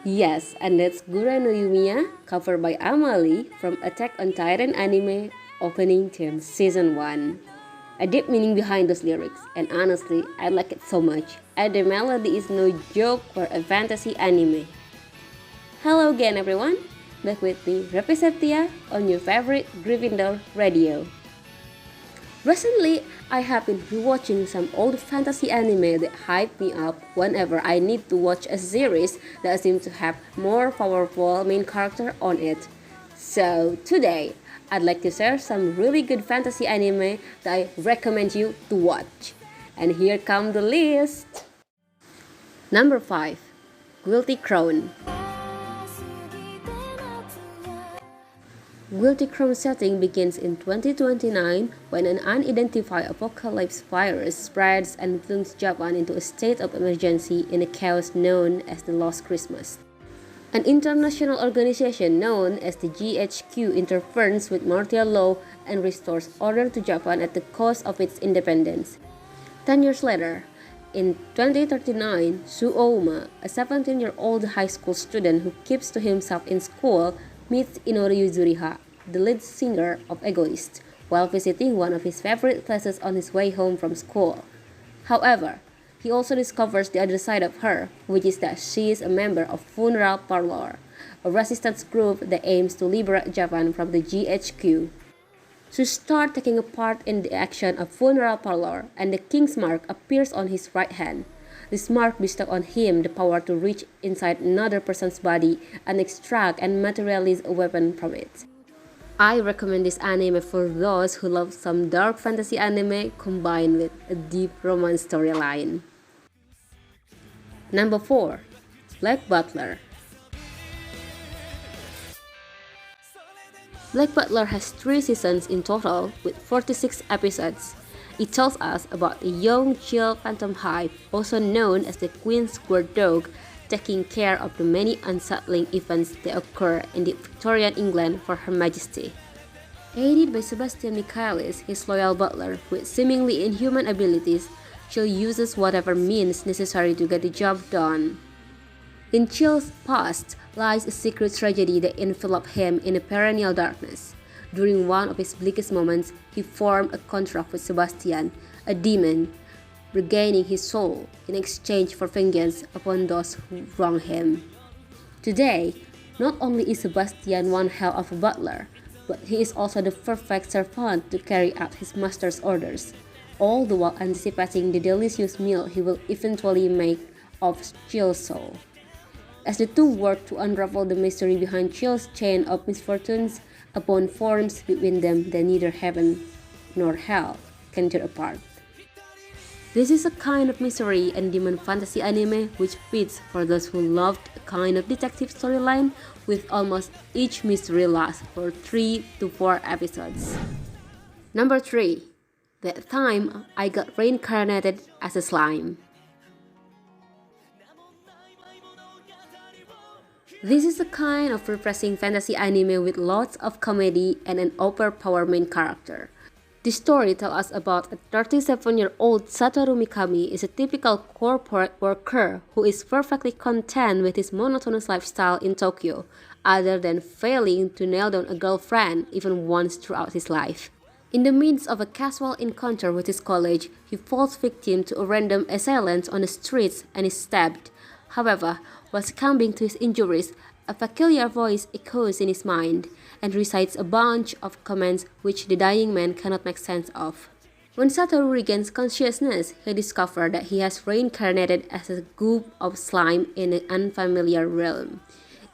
Yes, and that's Gura no Yumiya, covered by Amali from Attack on Titan anime opening theme season 1. A deep meaning behind those lyrics, and honestly, I like it so much. And the melody is no joke for a fantasy anime. Hello again, everyone. Back with me, Revi Septia, on your favorite Gryffindor radio. Recently, I have been rewatching some old fantasy anime that hype me up whenever I need to watch a series that seems to have more powerful main character on it. So today, I'd like to share some really good fantasy anime that I recommend you to watch. And here come the list. Number 5. Guilty Crown. Guilty Crown setting begins in 2029 when an unidentified apocalypse virus spreads and plunges Japan into a state of emergency in a chaos known as the Lost Christmas. An international organization known as the GHQ interferes with martial law and restores order to Japan at the cost of its independence. 10 years later, in 2039, Suouma, a 17-year-old high school student who keeps to himself in school, meets Inoru Yuzuriha, the lead singer of Egoist, while visiting one of his favorite places on his way home from school. However, he also discovers the other side of her, which is that she is a member of Funeral Parlor, a resistance group that aims to liberate Japan from the GHQ. She starts taking a part in the action of Funeral Parlor, and the King's Mark appears on his right hand. This mark bestows on him the power to reach inside another person's body and extract and materialize a weapon from it. I recommend this anime for those who love some dark fantasy anime combined with a deep romance storyline. Number 4. Black Butler. Black Butler has 3 seasons in total with 46 episodes. It tells us about a young chill phantom hive, also known as the Queen's Guard Dog, taking care of the many unsettling events that occur in the Victorian England for Her Majesty. Aided by Sebastian Michaelis, his loyal butler with seemingly inhuman abilities, Chill uses whatever means necessary to get the job done. In Chill's past lies a secret tragedy that enveloped him in a perennial darkness. During one of his bleakest moments, he formed a contract with Sebastian, a demon, regaining his soul in exchange for vengeance upon those who wronged him. Today, not only is Sebastian one hell of a butler, but he is also the perfect servant to carry out his master's orders, all the while anticipating the delicious meal he will eventually make of Chill's soul. As the two work to unravel the mystery behind Chill's chain of misfortunes, a bond forms between them that neither heaven nor hell can tear apart. This is a kind of mystery and demon fantasy anime which fits for those who loved a kind of detective storyline, with almost each mystery lasts for 3 to 4 episodes. Number 3. That Time I Got Reincarnated as a Slime. This is a kind of refreshing fantasy anime with lots of comedy and an overpowered main character. The story tells us about a 37-year-old Satoru Mikami is a typical corporate worker who is perfectly content with his monotonous lifestyle in Tokyo, other than failing to nail down a girlfriend even once throughout his life. In the midst of a casual encounter with his colleague, he falls victim to a random assailant on the streets and is stabbed. However, while succumbing to his injuries, a peculiar voice echoes in his mind and recites a bunch of comments which the dying man cannot make sense of. When Satoru regains consciousness, he discovers that he has reincarnated as a goop of slime in an unfamiliar realm.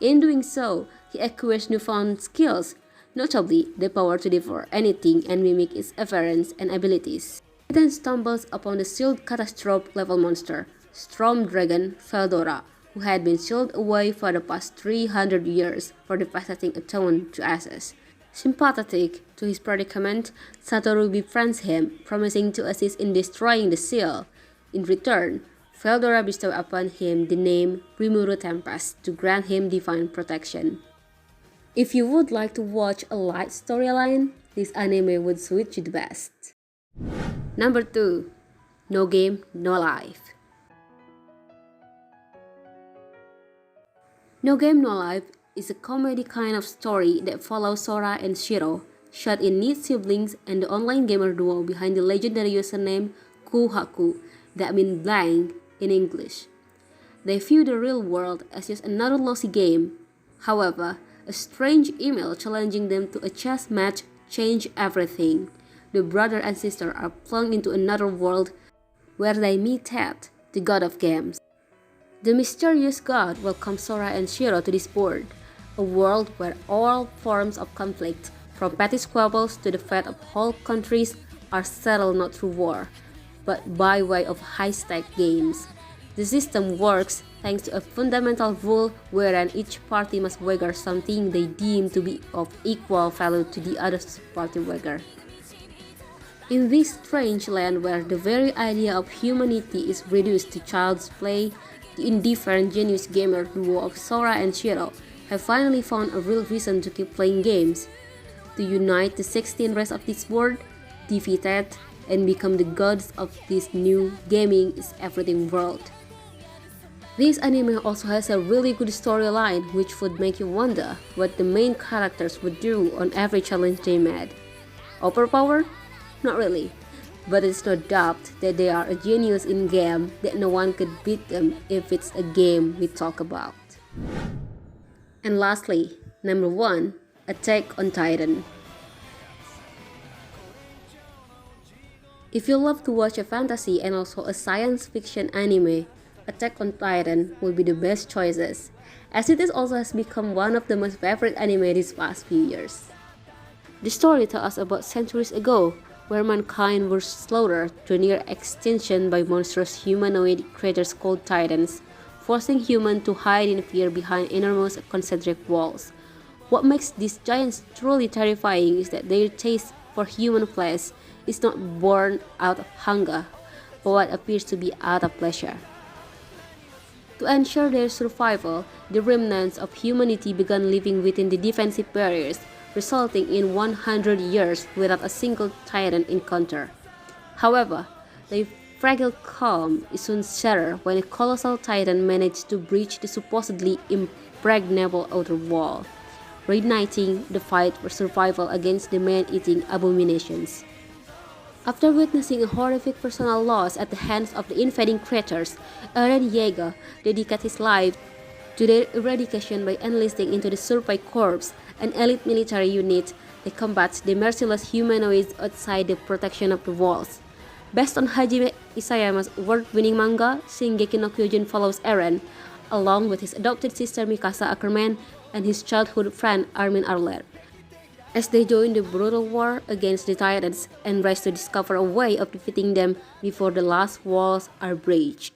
In doing so, he acquires newfound skills, notably the power to devour anything and mimic its appearance and abilities. He then stumbles upon the sealed catastrophe-level monster, Storm Dragon Feldora, who had been sealed away for the past 300 years for devastating a town to ashes. Sympathetic to his predicament, Satoru befriends him, promising to assist in destroying the seal. In return, Feldora bestows upon him the name Rimuru Tempest to grant him divine protection. If you would like to watch a light storyline, this anime would suit you the best. Number 2. No Game, No Life. No Game No Life is a comedy kind of story that follows Sora and Shiro, shot in neat siblings and the online gamer duo behind the legendary username Kuhaku, that means blank in English. They view the real world as just another lousy game. However, a strange email challenging them to a chess match changed everything. The brother and sister are plunged into another world where they meet Ted, the god of games. The mysterious god welcomes Sora and Shiro to this world, a world where all forms of conflict, from petty squabbles to the fate of whole countries, are settled not through war, but by way of high-stake games. The system works thanks to a fundamental rule wherein each party must wager something they deem to be of equal value to the other party wager. In this strange land where the very idea of humanity is reduced to child's play, the indifferent genius gamer duo of Sora and Shiro have finally found a real reason to keep playing games, to unite the 16 race of this world, defeat it, and become the gods of this new gaming is everything world. This anime also has a really good storyline which would make you wonder what the main characters would do on every challenge they made. Overpowered? Not really, but it's no doubt that they are a genius in game that no one could beat them if it's a game we talk about. And lastly, number 1, Attack on Titan. If you love to watch a fantasy and also a science fiction anime, Attack on Titan will be the best choices, as it also has become one of the most favorite anime these past few years. The story tells us about centuries ago, where mankind was slaughtered to near extinction by monstrous humanoid creatures called Titans, forcing humans to hide in fear behind enormous concentric walls. What makes these giants truly terrifying is that their taste for human flesh is not born out of hunger, but what appears to be out of pleasure. To ensure their survival, the remnants of humanity began living within the defensive barriers, resulting in 100 years without a single Titan encounter. However, their fragile calm is soon shattered when a colossal Titan managed to breach the supposedly impregnable outer wall, reigniting the fight for survival against the man-eating abominations. After witnessing a horrific personal loss at the hands of the invading creatures, Eren Yeager dedicated his life to their eradication by enlisting into the Survey Corps, an elite military unit that combats the merciless humanoids outside the protection of the walls. Based on Hajime Isayama's award-winning manga, Shingeki no Kyojin follows Eren, along with his adopted sister Mikasa Ackerman and his childhood friend Armin Arler, as they join the brutal war against the Titans and race to discover a way of defeating them before the last walls are breached.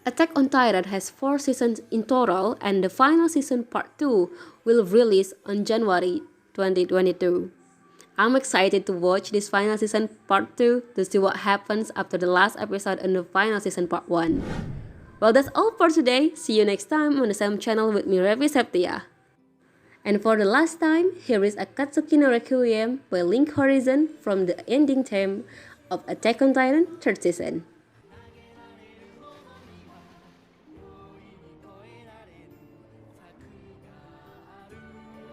Attack on Titan has 4 seasons in total, and the final season part 2 will release on January 2022. I'm excited to watch this final season part 2 to see what happens after the last episode in the final season part 1. Well, that's all for today. See you next time on the same channel with me, Revi Septia. And for the last time, here is Akatsuki no Requiem by Link Horizon from the ending theme of Attack on Titan 3rd season.